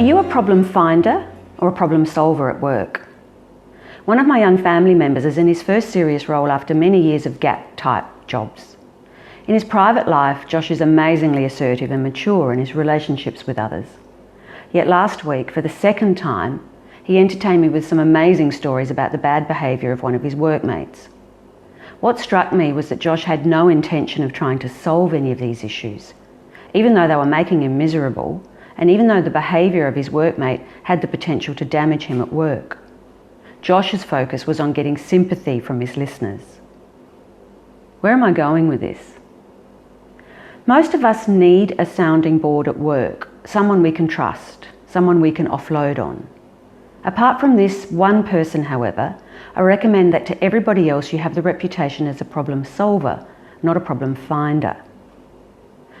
Are you a problem finder or a problem solver at work? One of my young family members is in his first serious role after many years of gap-type jobs. In his private life, Josh is amazingly assertive and mature in his relationships with others. Yet last week, for the second time, he entertained me with some amazing stories about the bad behaviour of one of his workmates. What struck me was that Josh had no intention of trying to solve any of these issues, even though they were making him miserable, and even though the behaviour of his workmate had the potential to damage him at work. Josh's focus was on getting sympathy from his listeners. Where am I going with this? Most of us need a sounding board at work, someone we can trust, someone we can offload on. Apart from this one person, however, I recommend that to everybody else you have the reputation as a problem solver, not a problem finder.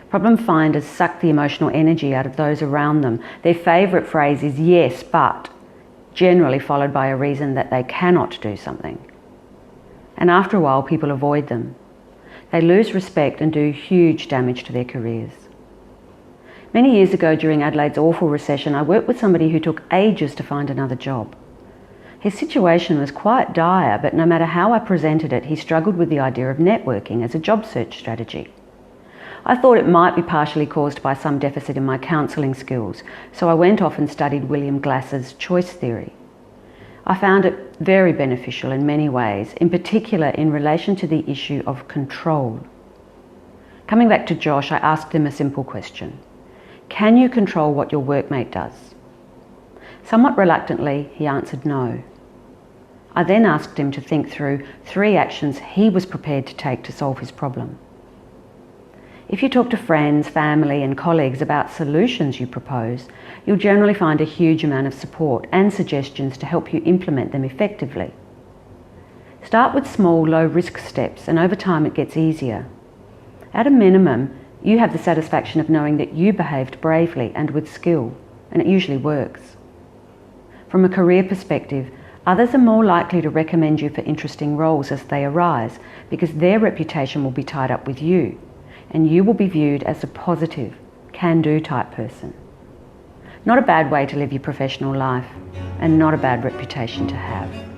Problem finders suck the emotional energy out of those around them. Their favourite phrase is yes, but, generally followed by a reason that they cannot do something. And after a while, people avoid them. They lose respect and do huge damage to their careers. Many years ago, during Adelaide's awful recession, I worked with somebody who took ages to find another job. His situation was quite dire, but no matter how I presented it, he struggled with the idea of networking as a job search strategy. I thought it might be partially caused by some deficit in my counselling skills, so I went off and studied William Glasser's choice theory. I found it very beneficial in many ways, in particular in relation to the issue of control. Coming back to Josh, I asked him a simple question. Can you control what your workmate does? Somewhat reluctantly, he answered no. I then asked him to think through 3 actions he was prepared to take to solve his problem. If you talk to friends, family and colleagues about solutions you propose, you'll generally find a huge amount of support and suggestions to help you implement them effectively. Start with small, low-risk steps, and over time it gets easier. At a minimum, you have the satisfaction of knowing that you behaved bravely and with skill, and it usually works. From a career perspective, others are more likely to recommend you for interesting roles as they arise, because their reputation will be tied up with you, and you will be viewed as a positive, can-do type person. Not a bad way to live your professional life, and not a bad reputation to have.